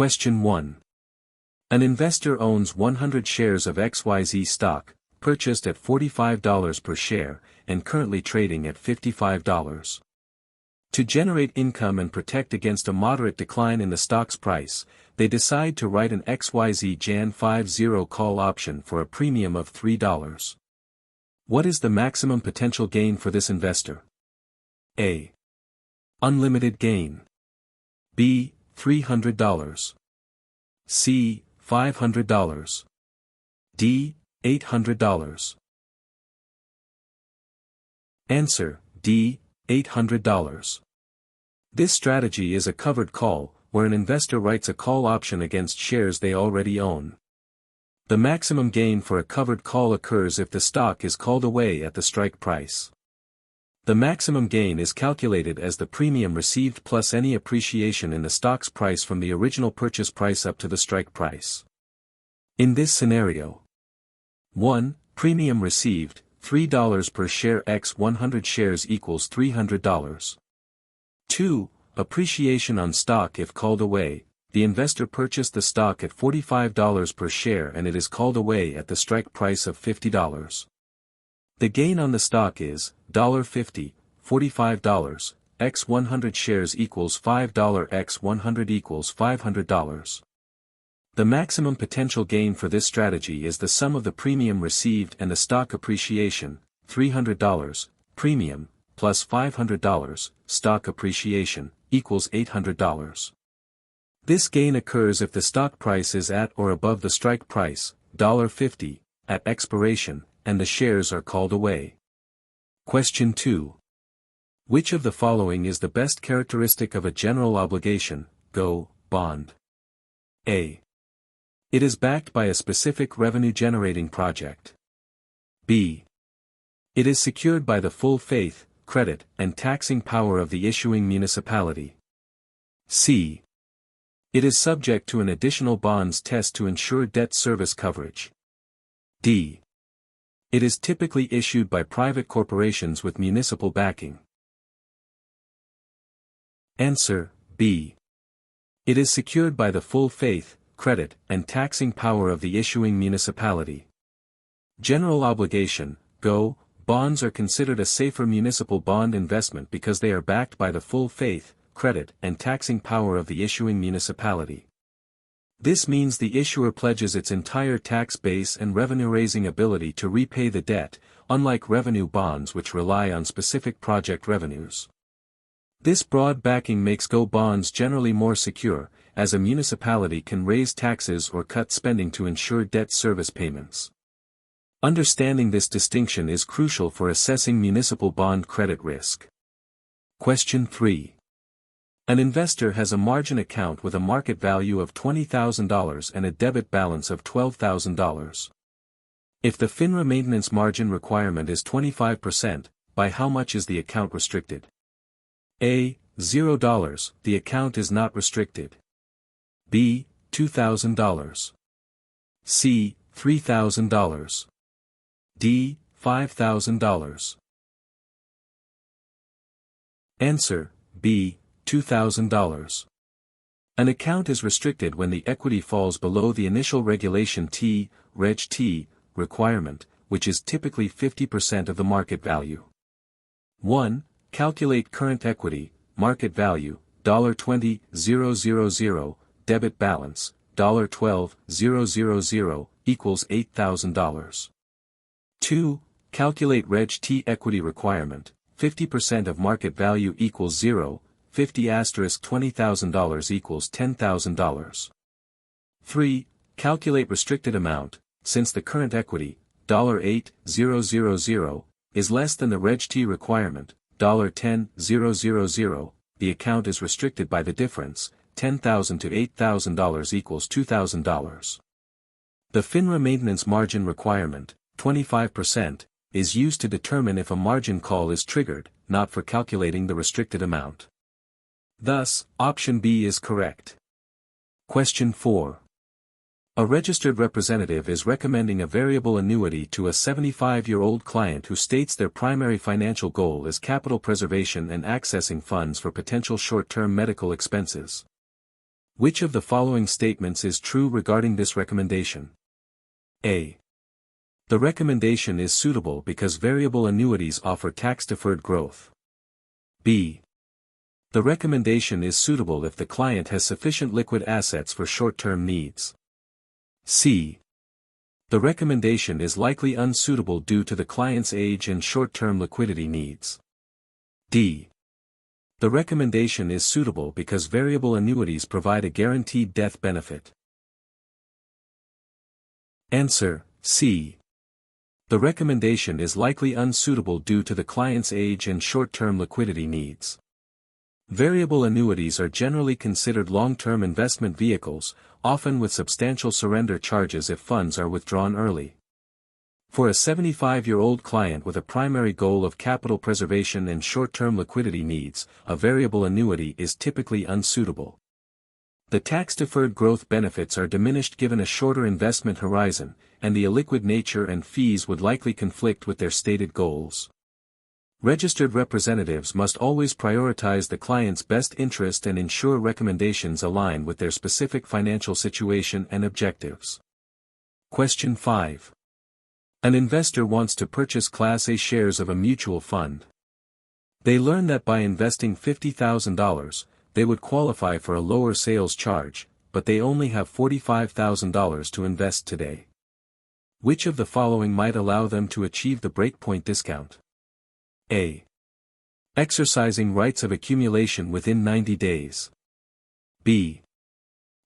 Question 1. An investor owns 100 shares of XYZ stock, purchased at $45 per share, and currently trading at $55. To generate income and protect against a moderate decline in the stock's price, they decide to write an XYZ Jan 50 call option for a premium of $3. What is the maximum potential gain for this investor? A. Unlimited gain. B. $300. C. $500. D. $800. Answer: D. $800. This strategy is a covered call, where an investor writes a call option against shares they already own. The maximum gain for a covered call occurs if the stock is called away at the strike price. The maximum gain is calculated as the premium received plus any appreciation in the stock's price from the original purchase price up to the strike price. In this scenario: 1. Premium received, $3 per share x 100 shares equals $300. 2. Appreciation on stock if called away. The investor purchased the stock at $45 per share and it is called away at the strike price of $50. The gain on the stock is $50, $45, x 100 shares equals $5 x 100 equals $500. The maximum potential gain for this strategy is the sum of the premium received and the stock appreciation, $300, premium, plus $500, stock appreciation, equals $800. This gain occurs if the stock price is at or above the strike price, $50, at expiration, and the shares are called away. Question 2. Which of the following is the best characteristic of a general obligation, GO, bond? A. It is backed by a specific revenue-generating project. B. It is secured by the full faith, credit, and taxing power of the issuing municipality. C. It is subject to an additional bonds test to ensure debt service coverage. D. It is typically issued by private corporations with municipal backing. Answer: B. It is secured by the full faith, credit, and taxing power of the issuing municipality. General obligation, GO, bonds are considered a safer municipal bond investment because they are backed by the full faith, credit, and taxing power of the issuing municipality. This means the issuer pledges its entire tax base and revenue-raising ability to repay the debt, unlike revenue bonds which rely on specific project revenues. This broad backing makes GO bonds generally more secure, as a municipality can raise taxes or cut spending to ensure debt service payments. Understanding this distinction is crucial for assessing municipal bond credit risk. Question 3. An investor has a margin account with a market value of $20,000 and a debit balance of $12,000. If the FINRA maintenance margin requirement is 25%, by how much is the account restricted? A. $0. The account is not restricted. B. $2,000. C. $3,000. D. $5,000. Answer: B. $2,000. An account is restricted when the equity falls below the initial regulation T, Reg T, requirement, which is typically 50% of the market value. 1. Calculate current equity, market value, $20,000, debit balance, $12,000, equals $8,000. 2. Calculate Reg T equity requirement, 50% of market value equals 0, 50 * $20,000 equals $10,000. 3. Calculate restricted amount, since the current equity, $8,000, is less than the Reg T requirement, $10,000, the account is restricted by the difference, $10,000 to $8,000 equals $2,000. The FINRA maintenance margin requirement, 25%, is used to determine if a margin call is triggered, not for calculating the restricted amount. Thus, option B is correct. Question 4. A registered representative is recommending a variable annuity to a 75-year-old client who states their primary financial goal is capital preservation and accessing funds for potential short-term medical expenses. Which of the following statements is true regarding this recommendation? A. The recommendation is suitable because variable annuities offer tax-deferred growth. B. The recommendation is suitable if the client has sufficient liquid assets for short-term needs. C. The recommendation is likely unsuitable due to the client's age and short-term liquidity needs. D. The recommendation is suitable because variable annuities provide a guaranteed death benefit. Answer: C. The recommendation is likely unsuitable due to the client's age and short-term liquidity needs. Variable annuities are generally considered long-term investment vehicles, often with substantial surrender charges if funds are withdrawn early. For a 75-year-old client with a primary goal of capital preservation and short-term liquidity needs, a variable annuity is typically unsuitable. The tax-deferred growth benefits are diminished given a shorter investment horizon, and the illiquid nature and fees would likely conflict with their stated goals. Registered representatives must always prioritize the client's best interest and ensure recommendations align with their specific financial situation and objectives. Question 5. An investor wants to purchase Class A shares of a mutual fund. They learn that by investing $50,000, they would qualify for a lower sales charge, but they only have $45,000 to invest today. Which of the following might allow them to achieve the breakpoint discount? A. Exercising rights of accumulation within 90 days. B.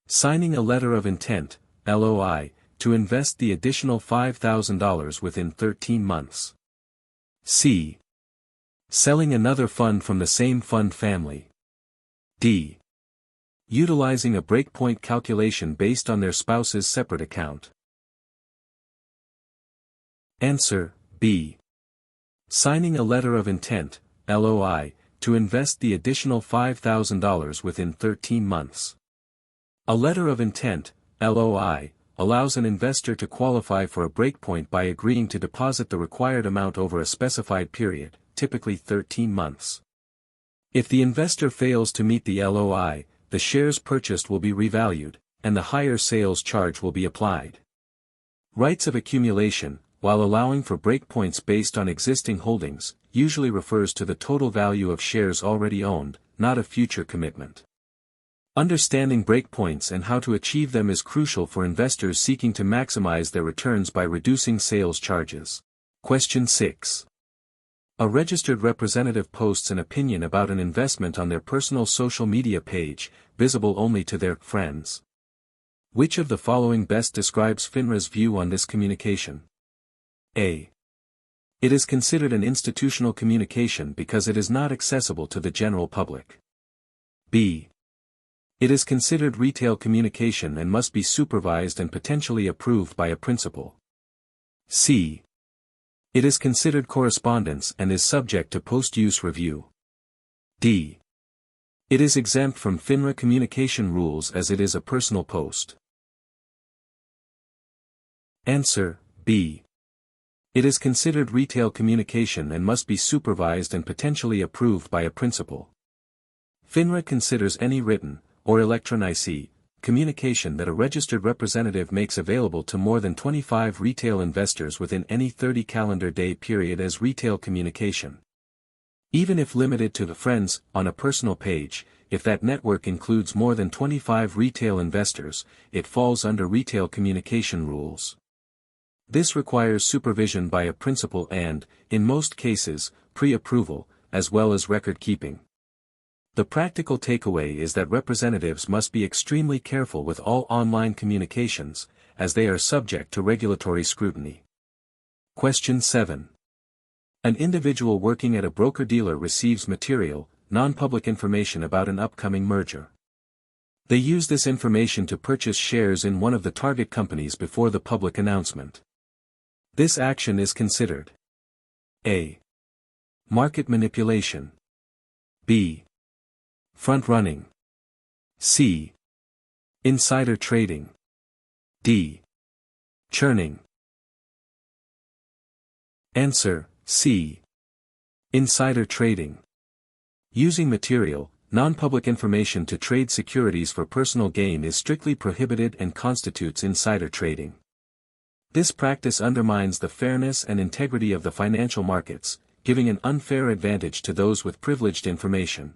Signing a letter of intent, LOI, to invest the additional $5,000 within 13 months. C. Selling another fund from the same fund family. D. Utilizing a breakpoint calculation based on their spouse's separate account. Answer: B. Signing a letter of intent, LOI, to invest the additional $5,000 within 13 months. A letter of intent, LOI, allows an investor to qualify for a breakpoint by agreeing to deposit the required amount over a specified period, typically 13 months. If the investor fails to meet the LOI, the shares purchased will be revalued, and the higher sales charge will be applied. Rights of accumulation, while allowing for breakpoints based on existing holdings, usually refers to the total value of shares already owned, not a future commitment. Understanding breakpoints and how to achieve them is crucial for investors seeking to maximize their returns by reducing sales charges. Question 6. A registered representative posts an opinion about an investment on their personal social media page, visible only to their friends. Which of the following best describes FINRA's view on this communication? A. It is considered an institutional communication because it is not accessible to the general public. B. It is considered retail communication and must be supervised and potentially approved by a principal. C. It is considered correspondence and is subject to post-use review. D. It is exempt from FINRA communication rules as it is a personal post. Answer: B. It is considered retail communication and must be supervised and potentially approved by a principal. FINRA considers any written, or electronic, communication that a registered representative makes available to more than 25 retail investors within any 30 calendar day period as retail communication. Even if limited to the friends on a personal page, if that network includes more than 25 retail investors, it falls under retail communication rules. This requires supervision by a principal and, in most cases, pre-approval, as well as record-keeping. The practical takeaway is that representatives must be extremely careful with all online communications, as they are subject to regulatory scrutiny. Question 7. An individual working at a broker-dealer receives material, non-public information about an upcoming merger. They use this information to purchase shares in one of the target companies before the public announcement. This action is considered A. Market manipulation. B. Front-running. C. Insider trading. D. Churning. Answer: C. Insider trading. Using material, Non-public information to trade securities for personal gain is strictly prohibited and constitutes insider trading. This practice undermines the fairness and integrity of the financial markets, giving an unfair advantage to those with privileged information.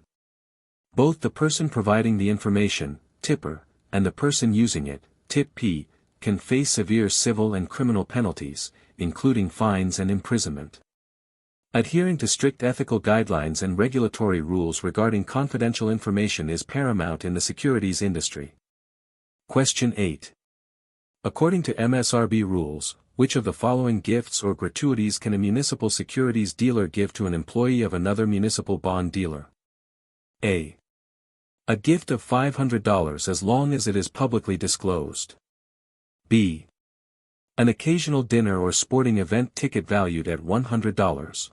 Both the person providing the information, tipper, and the person using it, tip-P, can face severe civil and criminal penalties, including fines and imprisonment. Adhering to strict ethical guidelines and regulatory rules regarding confidential information is paramount in the securities industry. Question 8. According to MSRB rules, which of the following gifts or gratuities can a municipal securities dealer give to an employee of another municipal bond dealer? A. A gift of $500 as long as it is publicly disclosed. B. An occasional dinner or sporting event ticket valued at $100.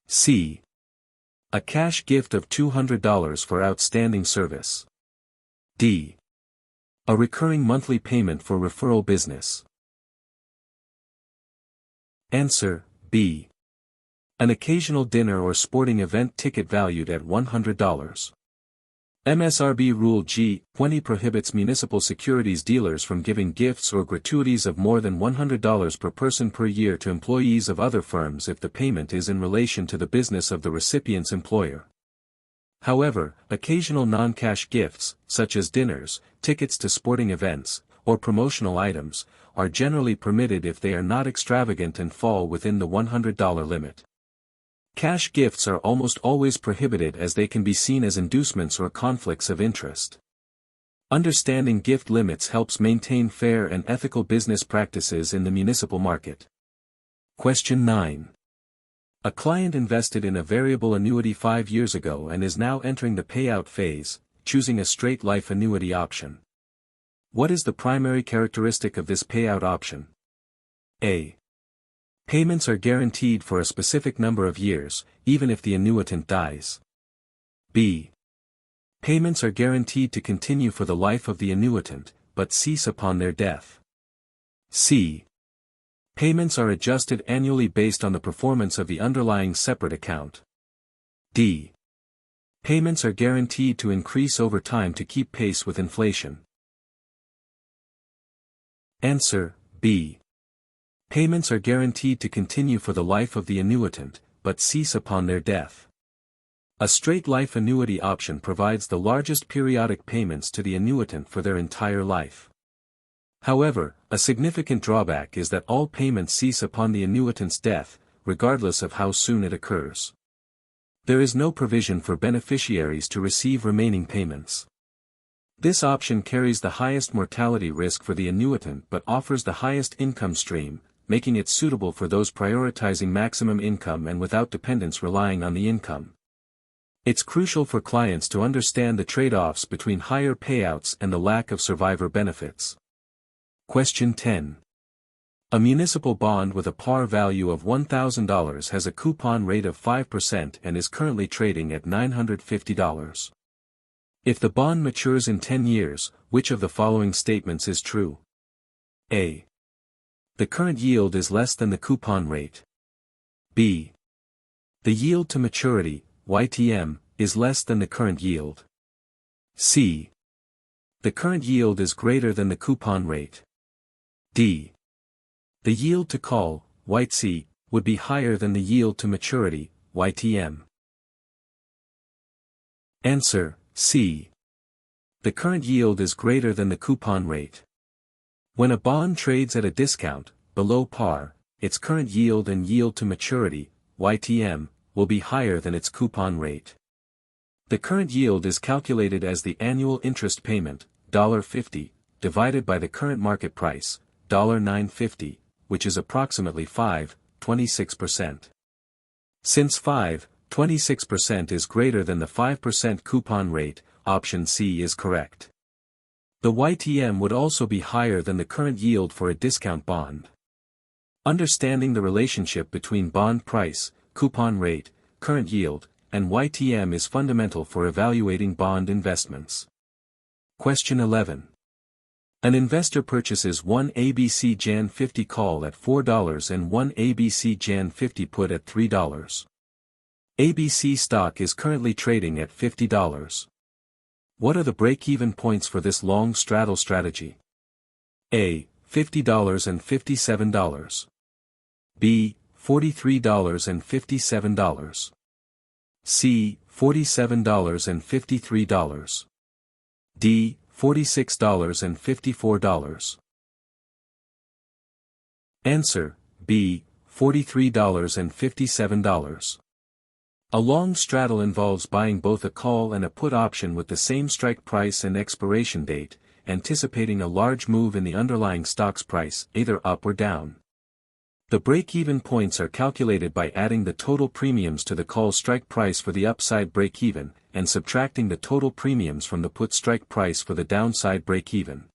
C. A cash gift of $200 for outstanding service. D. A recurring monthly payment for referral business. Answer, B. An occasional dinner or sporting event ticket valued at $100. MSRB Rule G-20 prohibits municipal securities dealers from giving gifts or gratuities of more than $100 per person per year to employees of other firms if the payment is in relation to the business of the recipient's employer. However, occasional non-cash gifts, such as dinners, tickets to sporting events, or promotional items, are generally permitted if they are not extravagant and fall within the $100 limit. Cash gifts are almost always prohibited as they can be seen as inducements or conflicts of interest. Understanding gift limits helps maintain fair and ethical business practices in the municipal market. Question 9. A client invested in a variable annuity 5 years ago and is now entering the payout phase, choosing a straight life annuity option. What is the primary characteristic of this payout option? A. Payments are guaranteed for a specific number of years, even if the annuitant dies. B. Payments are guaranteed to continue for the life of the annuitant, but cease upon their death. C. Payments are adjusted annually based on the performance of the underlying separate account. D. Payments are guaranteed to increase over time to keep pace with inflation. Answer, B. Payments are guaranteed to continue for the life of the annuitant, but cease upon their death. A straight life annuity option provides the largest periodic payments to the annuitant for their entire life. However, a significant drawback is that all payments cease upon the annuitant's death, regardless of how soon it occurs. There is no provision for beneficiaries to receive remaining payments. This option carries the highest mortality risk for the annuitant but offers the highest income stream, making it suitable for those prioritizing maximum income and without dependents relying on the income. It's crucial for clients to understand the trade-offs between higher payouts and the lack of survivor benefits. Question 10. A municipal bond with a par value of $1,000 has a coupon rate of 5% and is currently trading at $950. If the bond matures in 10 years, which of the following statements is true? A. The current yield is less than the coupon rate. B. The yield to maturity, YTM, is less than the current yield. C. The current yield is greater than the coupon rate. D. The yield to call, YTC, would be higher than the yield to maturity, YTM. Answer, C. The current yield is greater than the coupon rate. When a bond trades at a discount, below par, its current yield and yield to maturity, YTM, will be higher than its coupon rate. The current yield is calculated as the annual interest payment, $50, divided by the current market price, $9.50, which is approximately 5.26%. Since 5.26% is greater than the 5% coupon rate, option C is correct. The YTM would also be higher than the current yield for a discount bond. Understanding the relationship between bond price, coupon rate, current yield, and YTM is fundamental for evaluating bond investments. Question 11. An investor purchases one ABC Jan 50 call at $4 and one ABC Jan 50 put at $3. ABC stock is currently trading at $50. What are the break-even points for this long straddle strategy? A. $50 and $57. B. $43 and $57. C. $47 and $53. D. $46 and $54. Answer: B. $43 and $57. A long straddle involves buying both a call and a put option with the same strike price and expiration date, anticipating a large move in the underlying stock's price, either up or down. The break-even points are calculated by adding the total premiums to the call strike price for the upside break-even, and subtracting the total premiums from the put strike price for the downside break-even.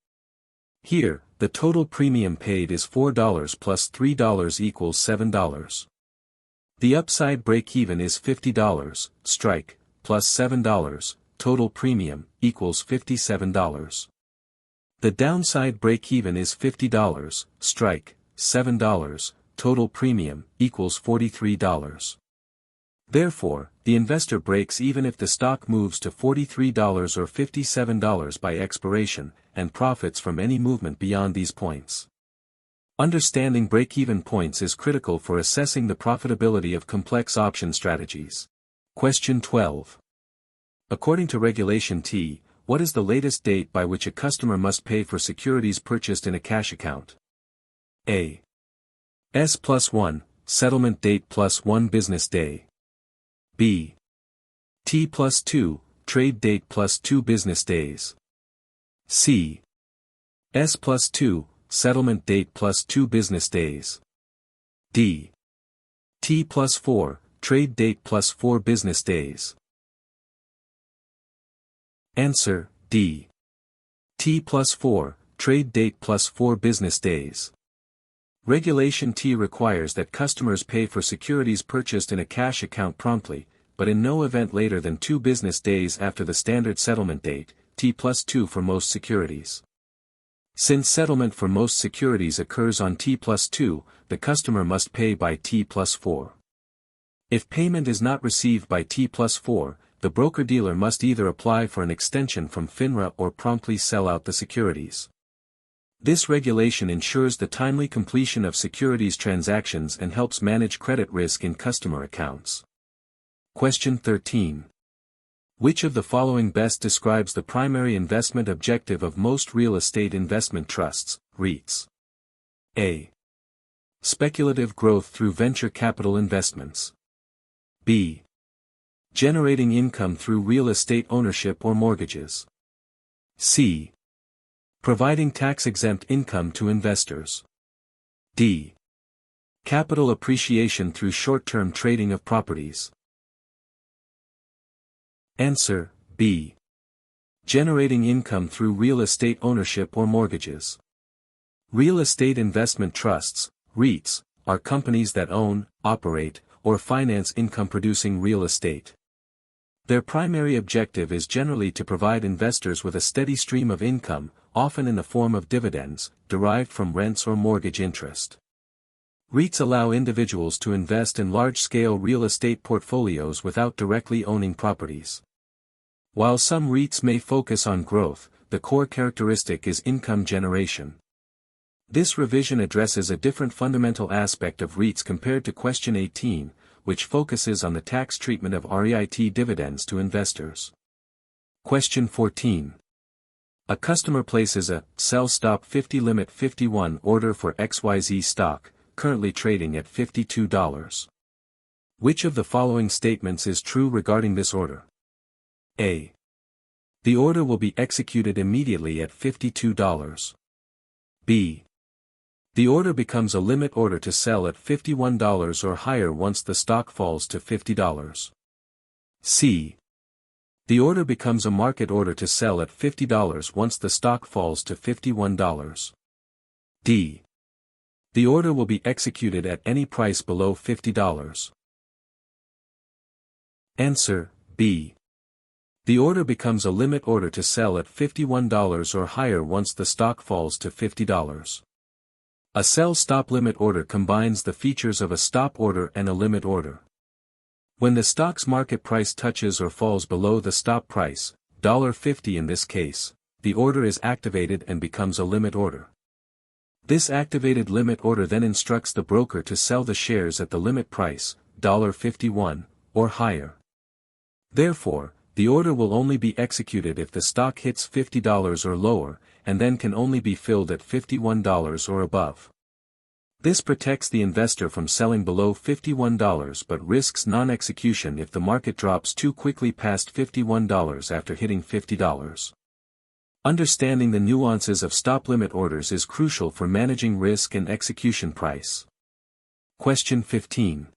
Here, the total premium paid is $4 plus $3 equals $7. The upside break-even is $50, strike, plus $7, total premium, equals $57. The downside break-even is $50, strike, $7, total premium, equals $43. Therefore, the investor breaks even if the stock moves to $43 or $57 by expiration, and profits from any movement beyond these points. Understanding break-even points is critical for assessing the profitability of complex option strategies. Question 12. According to Regulation T, what is the latest date by which a customer must pay for securities purchased in a cash account? A. S+1, settlement date plus 1 business day. B. T+2, trade date plus 2 business days. C. S+2, settlement date plus 2 business days. D. T+4, trade date plus 4 business days. Answer: D. T+4, trade date plus 4 business days. Regulation T requires that customers pay for securities purchased in a cash account promptly, but in no event later than 2 business days after the standard settlement date, T+2 for most securities. Since settlement for most securities occurs on T+2, the customer must pay by T+4. If payment is not received by T+4, the broker-dealer must either apply for an extension from FINRA or promptly sell out the securities. This regulation ensures the timely completion of securities transactions and helps manage credit risk in customer accounts. Question 13. Which of the following best describes the primary investment objective of most real estate investment trusts, REITs? A. Speculative growth through venture capital investments. B. Generating income through real estate ownership or mortgages. C. Providing tax-exempt income to investors. D. Capital appreciation through short-term trading of properties. Answer: B. Generating income through real estate ownership or mortgages. Real estate investment trusts, REITs, are companies that own, operate, or finance income-producing real estate. Their primary objective is generally to provide investors with a steady stream of income, often in the form of dividends, derived from rents or mortgage interest. REITs allow individuals to invest in large-scale real estate portfolios without directly owning properties. While some REITs may focus on growth, the core characteristic is income generation. This revision addresses a different fundamental aspect of REITs compared to Question 18, which focuses on the tax treatment of REIT dividends to investors. Question 14. A customer places a sell stop 50 limit 51 order for XYZ stock, currently trading at $52. Which of the following statements is true regarding this order? A. The order will be executed immediately at $52. B. The order becomes a limit order to sell at $51 or higher once the stock falls to $50. C. The order becomes a market order to sell at $50 once the stock falls to $51. D. The order will be executed at any price below $50. Answer: B. The order becomes a limit order to sell at $51 or higher once the stock falls to $50. A sell-stop limit order combines the features of a stop order and a limit order. When the stock's market price touches or falls below the stop price, $50 in this case, the order is activated and becomes a limit order. This activated limit order then instructs the broker to sell the shares at the limit price, $51, or higher. Therefore, the order will only be executed if the stock hits $50 or lower, and then can only be filled at $51 or above. This protects the investor from selling below $51 but risks non-execution if the market drops too quickly past $51 after hitting $50. Understanding the nuances of stop-limit orders is crucial for managing risk and execution price. Question 15.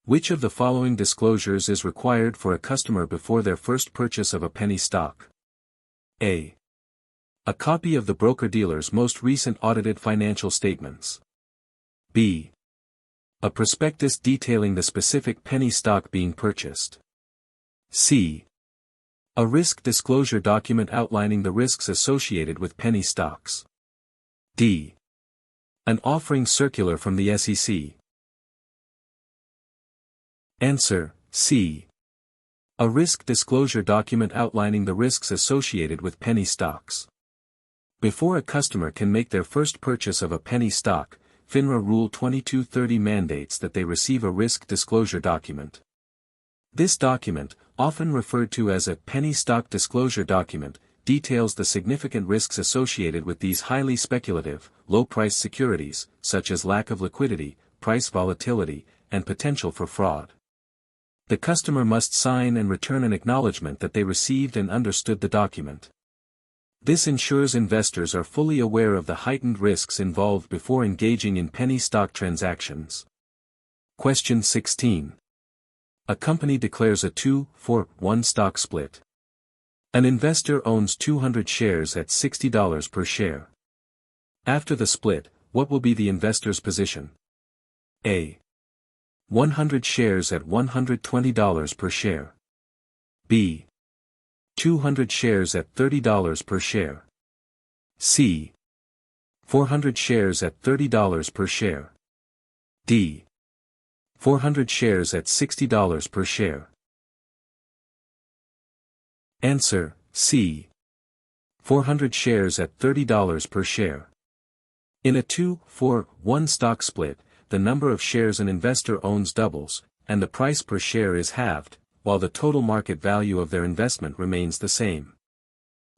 Which of the following disclosures is required for a customer before their first purchase of a penny stock? A. A copy of the broker-dealer's most recent audited financial statements. B. A prospectus detailing the specific penny stock being purchased. C. A risk disclosure document outlining the risks associated with penny stocks. D. An offering circular from the SEC. Answer: C. A risk disclosure document outlining the risks associated with penny stocks. Before a customer can make their first purchase of a penny stock, FINRA Rule 2230 mandates that they receive a risk disclosure document. This document, often referred to as a penny stock disclosure document, details the significant risks associated with these highly speculative, low-priced securities, such as lack of liquidity, price volatility, and potential for fraud. The customer must sign and return an acknowledgement that they received and understood the document. This ensures investors are fully aware of the heightened risks involved before engaging in penny stock transactions. Question 16. A company declares a 2-for-1 stock split. An investor owns 200 shares at $60 per share. After the split, what will be the investor's position? A. 100 shares at $120 per share. B. 200 shares at $30 per share. C. 400 shares at $30 per share. D. 400 shares at $60 per share. Answer: C. 400 shares at $30 per share. In a 2-for-1 stock split, the number of shares an investor owns doubles, and the price per share is halved, while the total market value of their investment remains the same.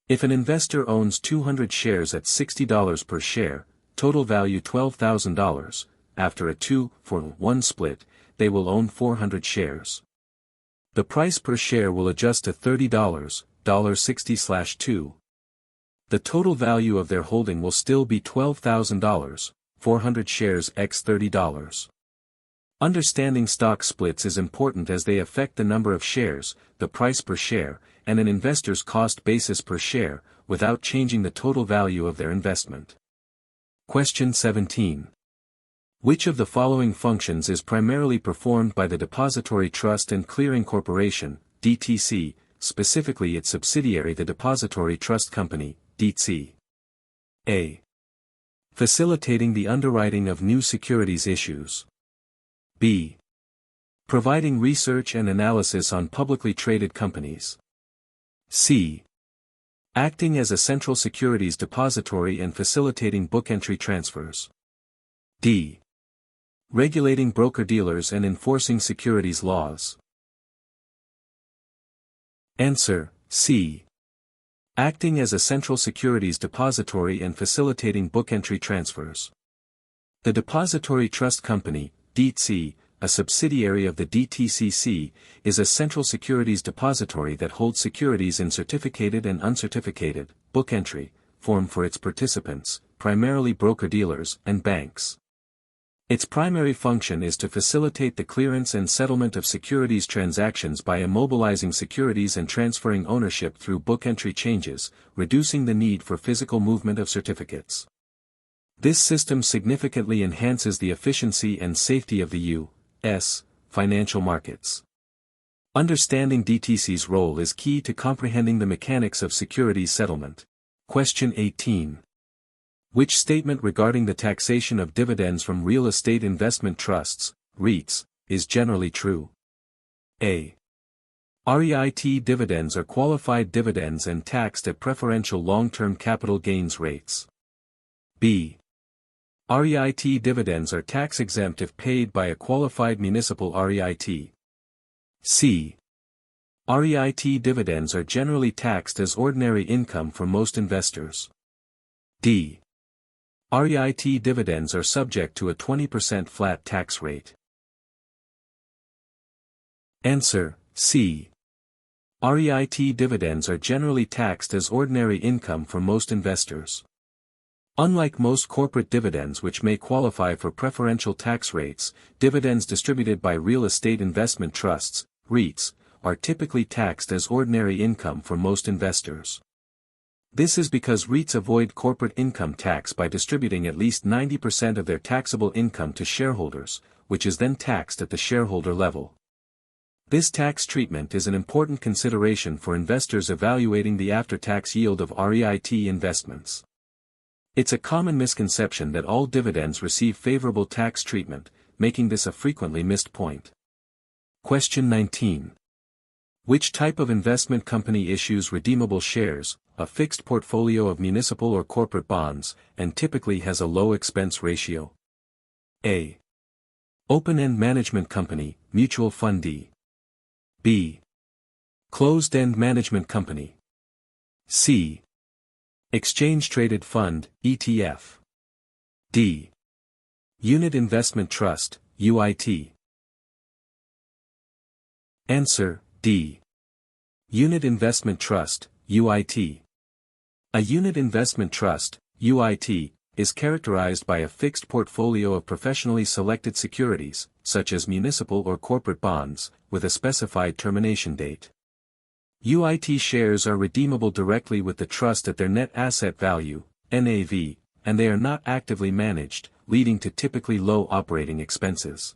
If an investor owns 200 shares at $60 per share, total value $12,000, after a 2-for-1 split, they will own 400 shares. The price per share will adjust to $30, $60/2. The total value of their holding will still be $12,000, 400 shares x $30. Understanding stock splits is important as they affect the number of shares, the price per share, and an investor's cost basis per share, without changing the total value of their investment. Question 17. Which of the following functions is primarily performed by the Depository Trust and Clearing Corporation, DTC, specifically its subsidiary the Depository Trust Company, DTC? A. Facilitating the underwriting of new securities issues. B. Providing research and analysis on publicly traded companies. C. Acting as a central securities depository and facilitating book entry transfers. D. Regulating broker-dealers and enforcing securities laws. Answer: C. Acting as a central securities depository and facilitating book entry transfers. The Depository Trust Company, DTC, a subsidiary of the DTCC, is a central securities depository that holds securities in certificated and uncertificated, book entry, form for its participants, primarily broker-dealers and banks. Its primary function is to facilitate the clearance and settlement of securities transactions by immobilizing securities and transferring ownership through book entry changes, reducing the need for physical movement of certificates. This system significantly enhances the efficiency and safety of the U.S. financial markets. Understanding DTC's role is key to comprehending the mechanics of securities settlement. Question 18. Which statement regarding the taxation of dividends from real estate investment trusts, REITs, is generally true? A. REIT dividends are qualified dividends and taxed at preferential long-term capital gains rates. B. REIT dividends are tax-exempt if paid by a qualified municipal REIT. C. REIT dividends are generally taxed as ordinary income for most investors. D. REIT dividends are subject to a 20% flat tax rate. Answer: C. REIT dividends are generally taxed as ordinary income for most investors. Unlike most corporate dividends which may qualify for preferential tax rates, dividends distributed by real estate investment trusts, REITs, are typically taxed as ordinary income for most investors. This is because REITs avoid corporate income tax by distributing at least 90% of their taxable income to shareholders, which is then taxed at the shareholder level. This tax treatment is an important consideration for investors evaluating the after-tax yield of REIT investments. It's a common misconception that all dividends receive favorable tax treatment, making this a frequently missed point. Question 19. Which type of investment company issues redeemable shares, a fixed portfolio of municipal or corporate bonds, and typically has a low expense ratio? A. Open-end management company, mutual fundee. B. Closed-end management company. C. Exchange-traded fund, ETF. D. Unit investment trust, UIT. Answer: D. Unit investment trust, UIT. A unit investment trust, UIT, is characterized by a fixed portfolio of professionally selected securities, such as municipal or corporate bonds, with a specified termination date. UIT shares are redeemable directly with the trust at their net asset value, NAV, and they are not actively managed, leading to typically low operating expenses.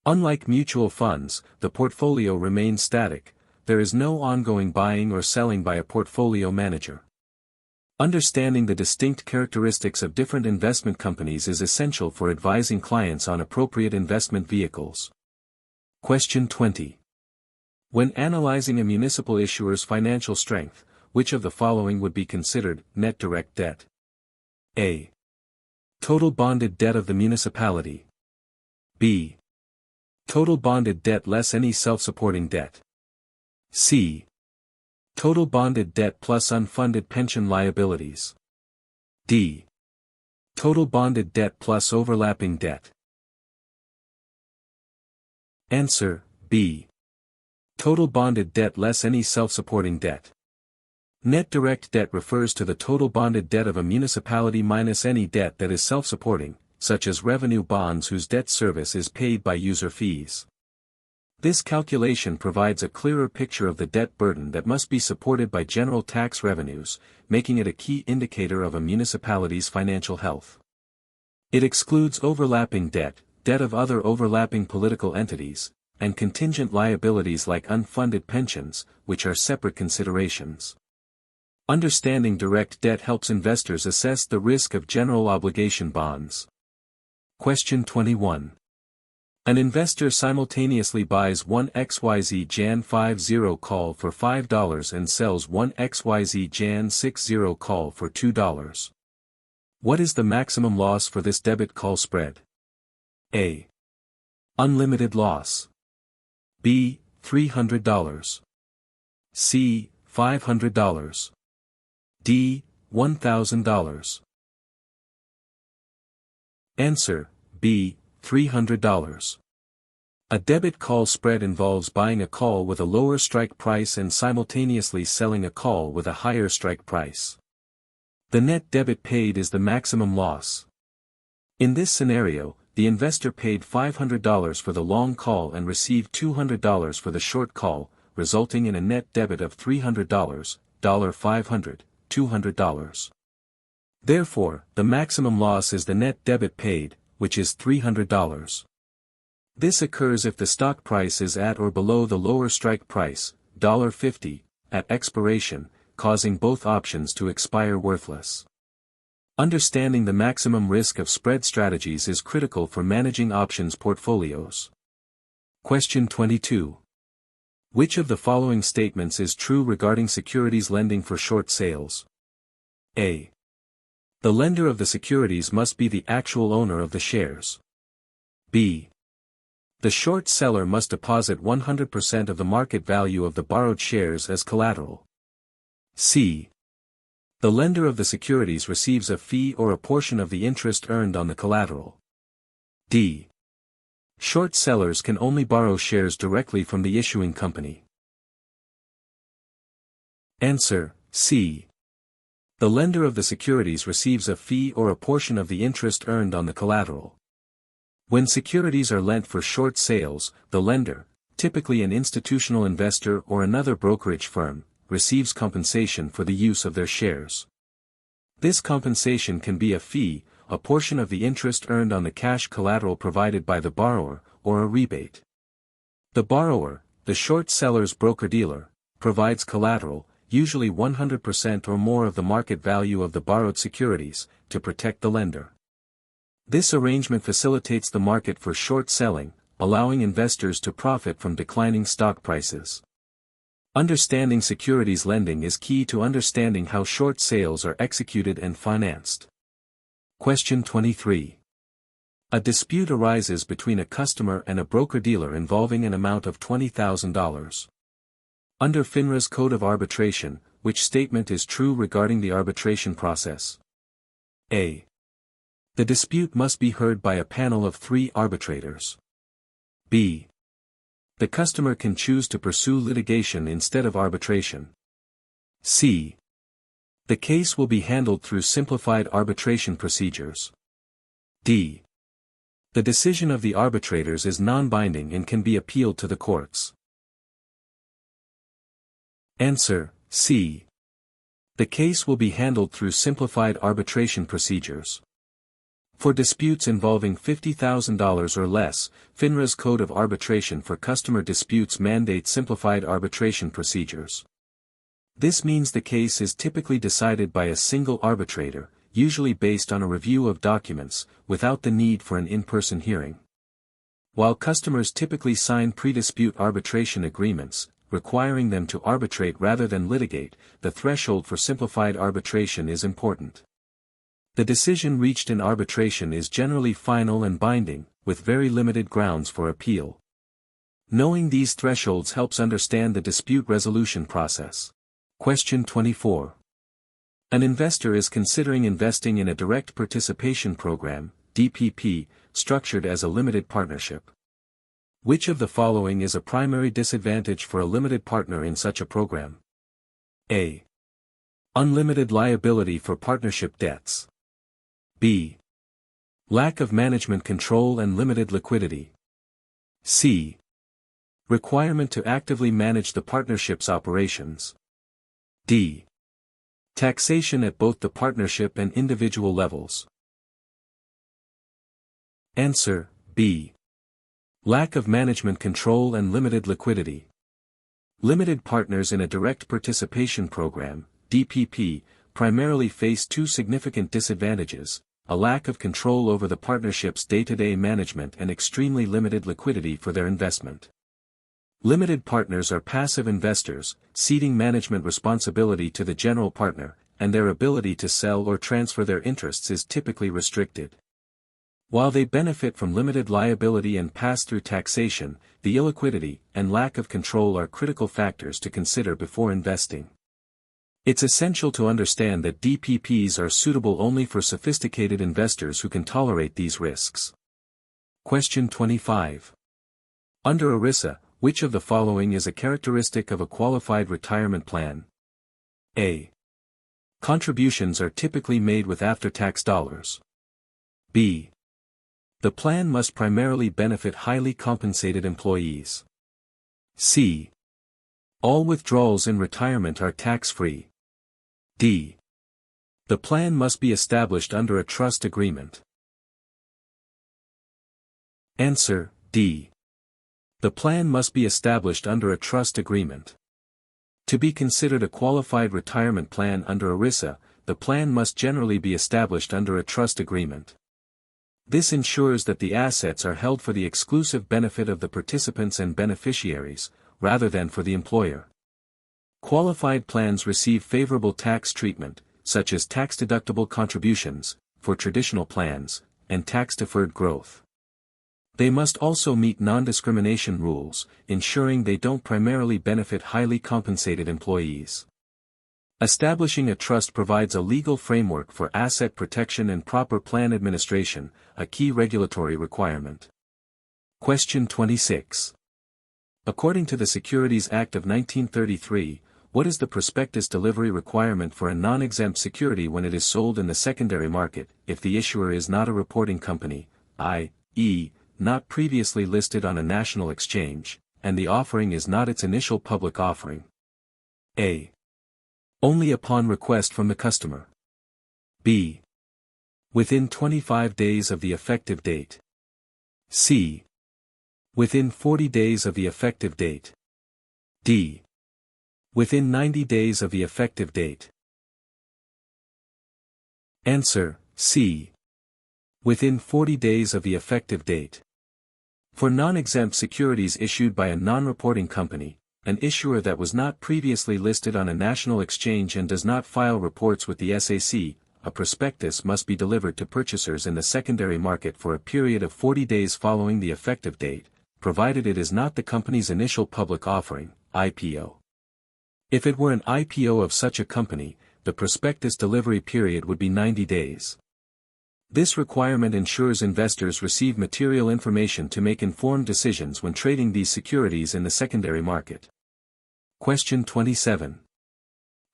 Unlike mutual funds, the portfolio remains static. There is no ongoing buying or selling by a portfolio manager. Understanding the distinct characteristics of different investment companies is essential for advising clients on appropriate investment vehicles. Question 20. When analyzing a municipal issuer's financial strength, which of the following would be considered net direct debt? A. Total bonded debt of the municipality. B. Total bonded debt less any self-supporting debt. C. Total bonded debt plus unfunded pension liabilities. D. Total bonded debt plus overlapping debt. Answer: B. Total bonded debt less any self-supporting debt. Net direct debt refers to the total bonded debt of a municipality minus any debt that is self-supporting, such as revenue bonds whose debt service is paid by user fees. This calculation provides a clearer picture of the debt burden that must be supported by general tax revenues, making it a key indicator of a municipality's financial health. It excludes overlapping debt, debt of other overlapping political entities, and contingent liabilities like unfunded pensions, which are separate considerations. Understanding direct debt helps investors assess the risk of general obligation bonds. Question 21. An investor simultaneously buys one XYZ Jan 50 call for $5 and sells one XYZ Jan 60 call for $2. What is the maximum loss for this debit call spread? A. Unlimited loss. B. $300. C. $500. D. $1,000. Answer: B. $300. A debit call spread involves buying a call with a lower strike price and simultaneously selling a call with a higher strike price. The net debit paid is the maximum loss. In this scenario, the investor paid $500 for the long call and received $200 for the short call, resulting in a net debit of $300, $500, $200. Therefore, the maximum loss is the net debit paid, which is $300. This occurs if the stock price is at or below the lower strike price, $50, at expiration, causing both options to expire worthless. Understanding the maximum risk of spread strategies is critical for managing options portfolios. Question 22. Which of the following statements is true regarding securities lending for short sales? A. The lender of the securities must be the actual owner of the shares. B. The short seller must deposit 100% of the market value of the borrowed shares as collateral. C. The lender of the securities receives a fee or a portion of the interest earned on the collateral. D. Short sellers can only borrow shares directly from the issuing company. Answer: C. The lender of the securities receives a fee or a portion of the interest earned on the collateral. When securities are lent for short sales, the lender, typically an institutional investor or another brokerage firm, receives compensation for the use of their shares. This compensation can be a fee, a portion of the interest earned on the cash collateral provided by the borrower, or a rebate. The borrower, the short seller's broker-dealer, provides collateral, usually 100% or more of the market value of the borrowed securities, to protect the lender. This arrangement facilitates the market for short selling, allowing investors to profit from declining stock prices. Understanding securities lending is key to understanding how short sales are executed and financed. Question 23. A dispute arises between a customer and a broker-dealer involving an amount of $20,000. Under FINRA's Code of Arbitration, which statement is true regarding the arbitration process? A. The dispute must be heard by a panel of 3 arbitrators. B. The customer can choose to pursue litigation instead of arbitration. C. The case will be handled through simplified arbitration procedures. D. The decision of the arbitrators is non-binding and can be appealed to the courts. Answer: C. The case will be handled through simplified arbitration procedures. For disputes involving $50,000 or less, FINRA's Code of Arbitration for Customer Disputes mandates simplified arbitration procedures. This means the case is typically decided by a single arbitrator, usually based on a review of documents, without the need for an in-person hearing. While customers typically sign pre-dispute arbitration agreements, requiring them to arbitrate rather than litigate, the threshold for simplified arbitration is important. The decision reached in arbitration is generally final and binding, with very limited grounds for appeal. Knowing these thresholds helps understand the dispute resolution process. Question 24. An investor is considering investing in a direct participation program, DPP, structured as a limited partnership. Which of the following is a primary disadvantage for a limited partner in such a program? A. Unlimited liability for partnership debts. B. Lack of management control and limited liquidity. C. Requirement to actively manage the partnership's operations. D. Taxation at both the partnership and individual levels. Answer: B. Lack of management control and limited liquidity. Limited partners in a direct participation program, DPP, primarily face 2 significant disadvantages: a lack of control over the partnership's day-to-day management and extremely limited liquidity for their investment. Limited partners are passive investors, ceding management responsibility to the general partner, and their ability to sell or transfer their interests is typically restricted. While they benefit from limited liability and pass-through taxation, the illiquidity and lack of control are critical factors to consider before investing. It's essential to understand that DPPs are suitable only for sophisticated investors who can tolerate these risks. Question 25. Under ERISA, which of the following is a characteristic of a qualified retirement plan? A. Contributions are typically made with after-tax dollars. B. The plan must primarily benefit highly compensated employees. C. All withdrawals in retirement are tax-free. D. The plan must be established under a trust agreement. Answer: D. The plan must be established under a trust agreement. To be considered a qualified retirement plan under ERISA, the plan must generally be established under a trust agreement. This ensures that the assets are held for the exclusive benefit of the participants and beneficiaries, rather than for the employer. Qualified plans receive favorable tax treatment, such as tax-deductible contributions, for traditional plans, and tax-deferred growth. They must also meet non-discrimination rules, ensuring they don't primarily benefit highly compensated employees. Establishing a trust provides a legal framework for asset protection and proper plan administration, a key regulatory requirement. Question 26. According to the Securities Act of 1933, what is the prospectus delivery requirement for a non-exempt security when it is sold in the secondary market, if the issuer is not a reporting company, i.e., not previously listed on a national exchange, and the offering is not its initial public offering? A. Only upon request from the customer. B. Within 25 days of the effective date. C. Within 40 days of the effective date. D. Within 90 days of the effective date. Answer: C. Within 40 days of the effective date. For non-exempt securities issued by a non-reporting company, an issuer that was not previously listed on a national exchange and does not file reports with the SEC, a prospectus must be delivered to purchasers in the secondary market for a period of 40 days following the effective date, provided it is not the company's initial public offering, IPO. If it were an IPO of such a company, the prospectus delivery period would be 90 days. This requirement ensures investors receive material information to make informed decisions when trading these securities in the secondary market. Question 27.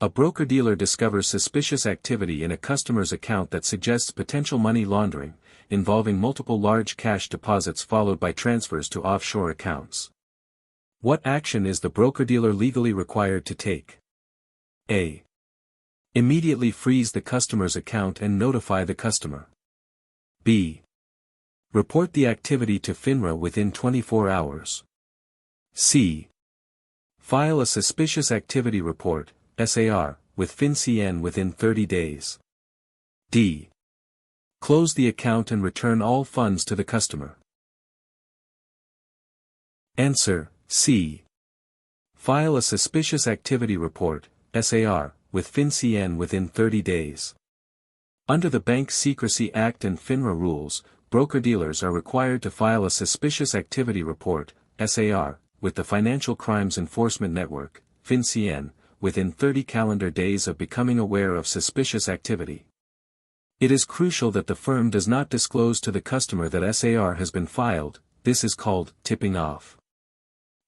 A broker-dealer discovers suspicious activity in a customer's account that suggests potential money laundering, involving multiple large cash deposits followed by transfers to offshore accounts. What action is the broker-dealer legally required to take? A. Immediately freeze the customer's account and notify the customer. B. Report the activity to FINRA within 24 hours. C. File a suspicious activity report, SAR, with FinCEN within 30 days. D. Close the account and return all funds to the customer. Answer: C. File a suspicious activity report, SAR, with FinCEN within 30 days. Under the Bank Secrecy Act and FINRA rules, broker-dealers are required to file a suspicious activity report, SAR, with the Financial Crimes Enforcement Network, FinCEN, within 30 calendar days of becoming aware of suspicious activity. It is crucial that the firm does not disclose to the customer that SAR has been filed. This is called tipping off.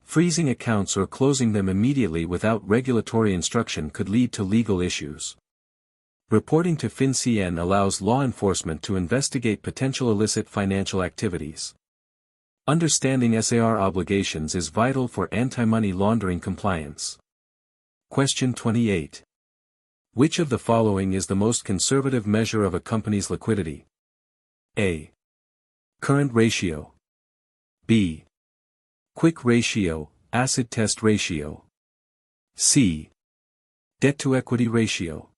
Freezing accounts or closing them immediately without regulatory instruction could lead to legal issues. Reporting to FinCEN allows law enforcement to investigate potential illicit financial activities. Understanding SAR obligations is vital for anti-money laundering compliance. Question 28. Which of the following is the most conservative measure of a company's liquidity? A. Current ratio. B. Quick ratio, acid test ratio. C. Debt-to-equity ratio.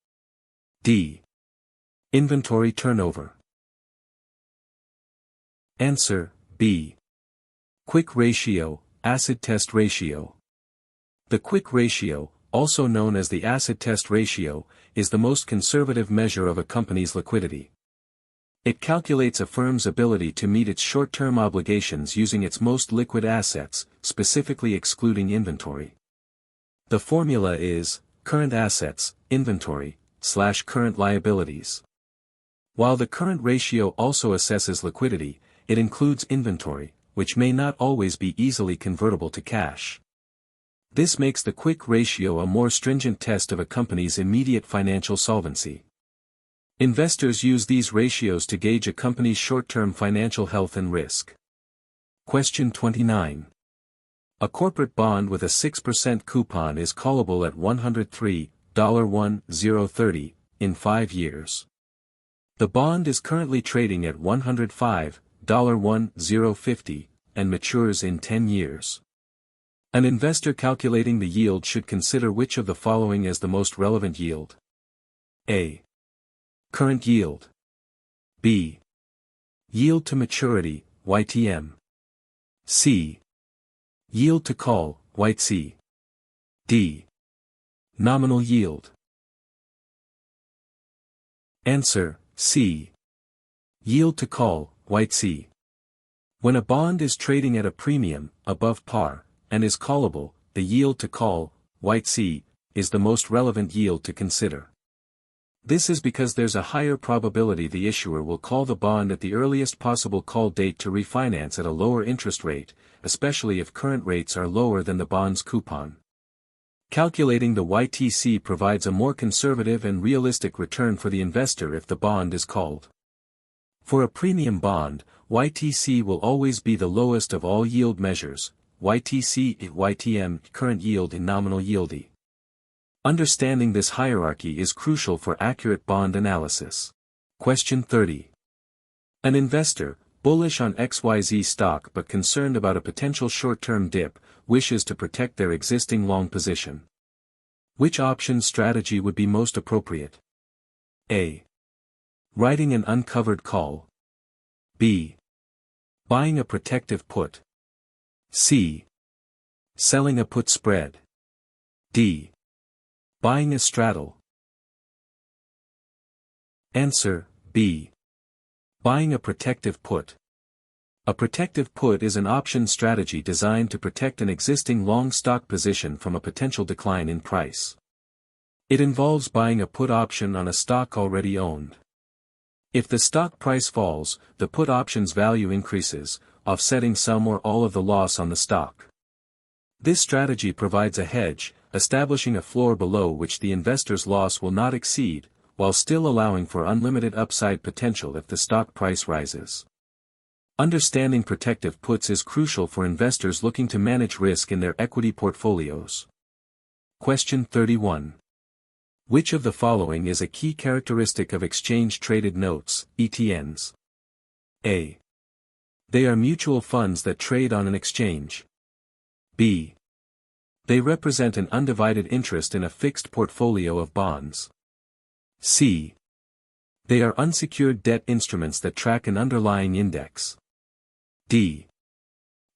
D. Inventory turnover. Answer: B. Quick ratio, acid test ratio. The quick ratio, also known as the acid test ratio, is the most conservative measure of a company's liquidity. It calculates a firm's ability to meet its short-term obligations using its most liquid assets, specifically excluding inventory. The formula is current assets, inventory, / current liabilities. While the current ratio also assesses liquidity, it includes inventory, which may not always be easily convertible to cash. This makes the quick ratio a more stringent test of a company's immediate financial solvency. Investors use these ratios to gauge a company's short-term financial health and risk. Question 29. A corporate bond with a 6% coupon is callable at $103.1030 in 5 years. The bond is currently trading at $105.1050 and matures in 10 years. An investor calculating the yield should consider which of the following as the most relevant yield. A. Current yield. B. Yield to maturity, YTM. C. Yield to call, White C. D. Nominal yield. Answer, C. Yield to call, White C. When a bond is trading at a premium, above par, and is callable, the yield to call, White C, is the most relevant yield to consider. This is because there's a higher probability the issuer will call the bond at the earliest possible call date to refinance at a lower interest rate, especially if current rates are lower than the bond's coupon. Calculating the YTC provides a more conservative and realistic return for the investor if the bond is called. For a premium bond, YTC will always be the lowest of all yield measures, YTC, YTM, current yield and nominal yield. Understanding this hierarchy is crucial for accurate bond analysis. Question 30. An investor, bullish on XYZ stock but concerned about a potential short-term dip, wishes to protect their existing long position. Which option strategy would be most appropriate? A. Writing an uncovered call. B. Buying a protective put. C. Selling a put spread. D. Buying a straddle. Answer, B. Buying a protective put. A protective put is an option strategy designed to protect an existing long stock position from a potential decline in price. It involves buying a put option on a stock already owned. If the stock price falls, the put option's value increases, offsetting some or all of the loss on the stock. This strategy provides a hedge, establishing a floor below which the investor's loss will not exceed, while still allowing for unlimited upside potential if the stock price rises. Understanding protective puts is crucial for investors looking to manage risk in their equity portfolios. Question 31. Which of the following is a key characteristic of exchange-traded notes, ETNs? A. They are mutual funds that trade on an exchange. B. They represent an undivided interest in a fixed portfolio of bonds. C. They are unsecured debt instruments that track an underlying index. D.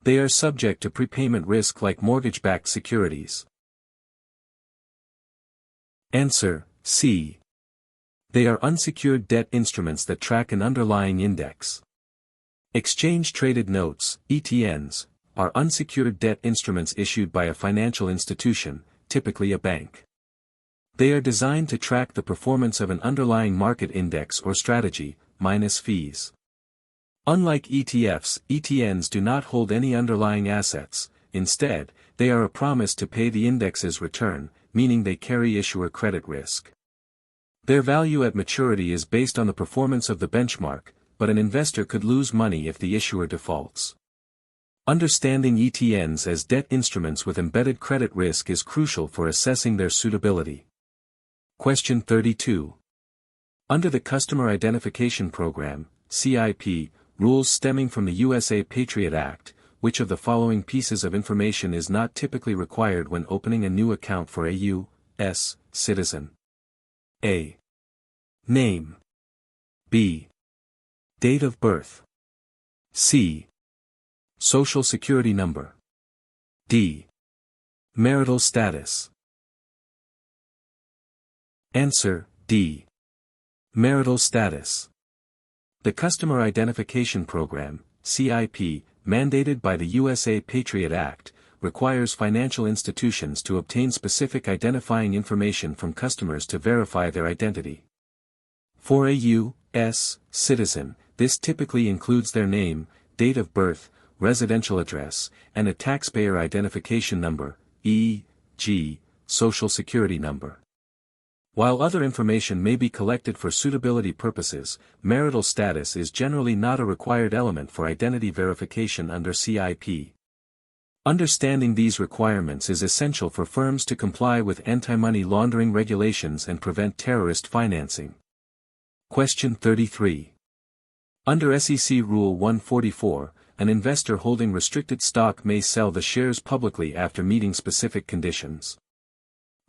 They are subject to prepayment risk like mortgage-backed securities. Answer, C. They are unsecured debt instruments that track an underlying index. Exchange-traded notes, ETNs, are unsecured debt instruments issued by a financial institution, typically a bank. They are designed to track the performance of an underlying market index or strategy, minus fees. Unlike ETFs, ETNs do not hold any underlying assets. Instead, they are a promise to pay the index's return, meaning they carry issuer credit risk. Their value at maturity is based on the performance of the benchmark, but an investor could lose money if the issuer defaults. Understanding ETNs as debt instruments with embedded credit risk is crucial for assessing their suitability. Question 32. Under the Customer Identification Program, CIP, rules stemming from the USA Patriot Act, which of the following pieces of information is not typically required when opening a new account for a U.S. citizen? A. Name. B. Date of birth. C. Social Security number. D. Marital status. Answer, D. Marital status. The Customer Identification Program, CIP, mandated by the USA Patriot Act, requires financial institutions to obtain specific identifying information from customers to verify their identity. For a U.S. citizen, this typically includes their name, date of birth, residential address, and a taxpayer identification number, e.g., Social Security number. While other information may be collected for suitability purposes, marital status is generally not a required element for identity verification under CIP. Understanding these requirements is essential for firms to comply with anti-money laundering regulations and prevent terrorist financing. Question 33. Under SEC Rule 144, an investor holding restricted stock may sell the shares publicly after meeting specific conditions.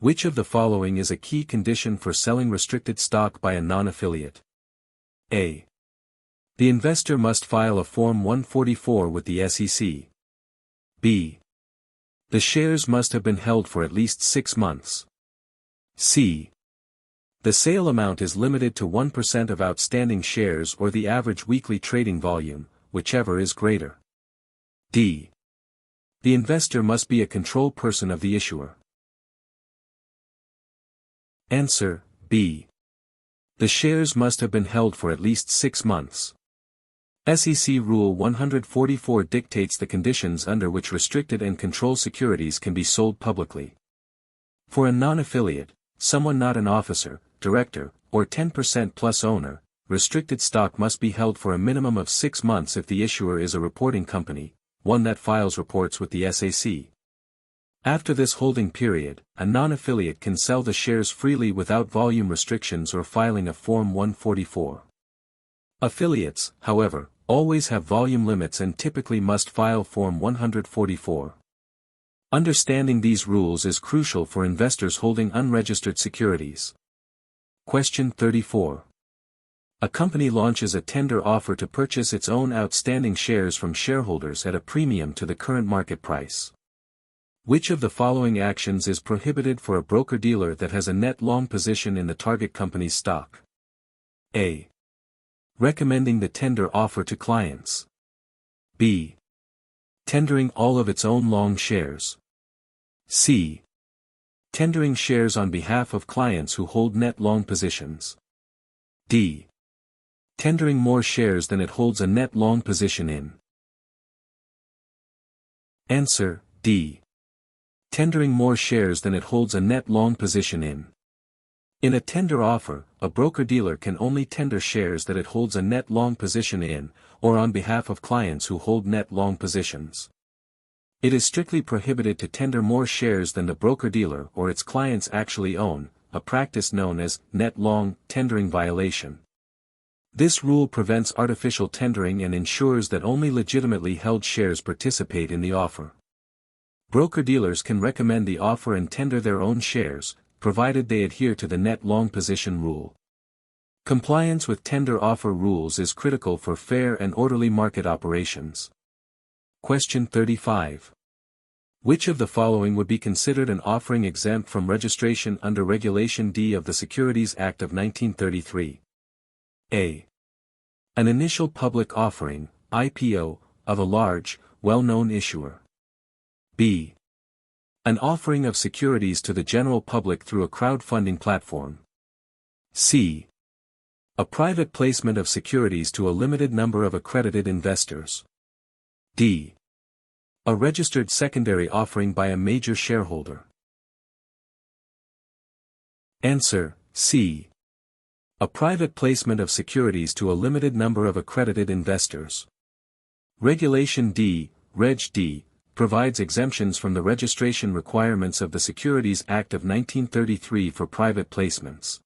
Which of the following is a key condition for selling restricted stock by a non-affiliate? A. The investor must file a Form 144 with the SEC. B. The shares must have been held for at least 6 months. C. The sale amount is limited to 1% of outstanding shares or the average weekly trading volume, whichever is greater. D. The investor must be a control person of the issuer. Answer, B. The shares must have been held for at least 6 months. SEC Rule 144 dictates the conditions under which restricted and control securities can be sold publicly. For a non-affiliate, someone not an officer, director, or 10% plus owner, restricted stock must be held for a minimum of 6 months if the issuer is a reporting company, one that files reports with the SEC. After this holding period, a non-affiliate can sell the shares freely without volume restrictions or filing a Form 144. Affiliates, however, always have volume limits and typically must file Form 144. Understanding these rules is crucial for investors holding unregistered securities. Question 34. A company launches a tender offer to purchase its own outstanding shares from shareholders at a premium to the current market price. Which of the following actions is prohibited for a broker-dealer that has a net long position in the target company's stock? A. Recommending the tender offer to clients. B. Tendering all of its own long shares. C. Tendering shares on behalf of clients who hold net long positions. D. Tendering more shares than it holds a net long position in. Answer, D. Tendering more shares than it holds a net long position in. In a tender offer, a broker-dealer can only tender shares that it holds a net long position in, or on behalf of clients who hold net long positions. It is strictly prohibited to tender more shares than the broker-dealer or its clients actually own, a practice known as net long tendering violation. This rule prevents artificial tendering and ensures that only legitimately held shares participate in the offer. Broker-dealers can recommend the offer and tender their own shares, provided they adhere to the net long position rule. Compliance with tender offer rules is critical for fair and orderly market operations. Question 35. Which of the following would be considered an offering exempt from registration under Regulation D of the Securities Act of 1933? A. An initial public offering, IPO, of a large, well-known issuer. B. An offering of securities to the general public through a crowdfunding platform. C. A private placement of securities to a limited number of accredited investors. D. A registered secondary offering by a major shareholder. Answer, C. A private placement of securities to a limited number of accredited investors. Regulation D, Reg D, provides exemptions from the registration requirements of the Securities Act of 1933 for private placements.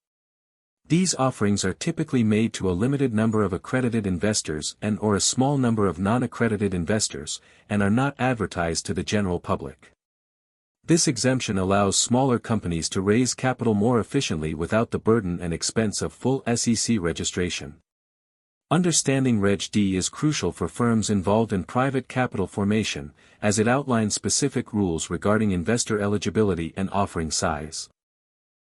These offerings are typically made to a limited number of accredited investors and/or a small number of non-accredited investors, and are not advertised to the general public. This exemption allows smaller companies to raise capital more efficiently without the burden and expense of full SEC registration. Understanding Reg D is crucial for firms involved in private capital formation, as it outlines specific rules regarding investor eligibility and offering size.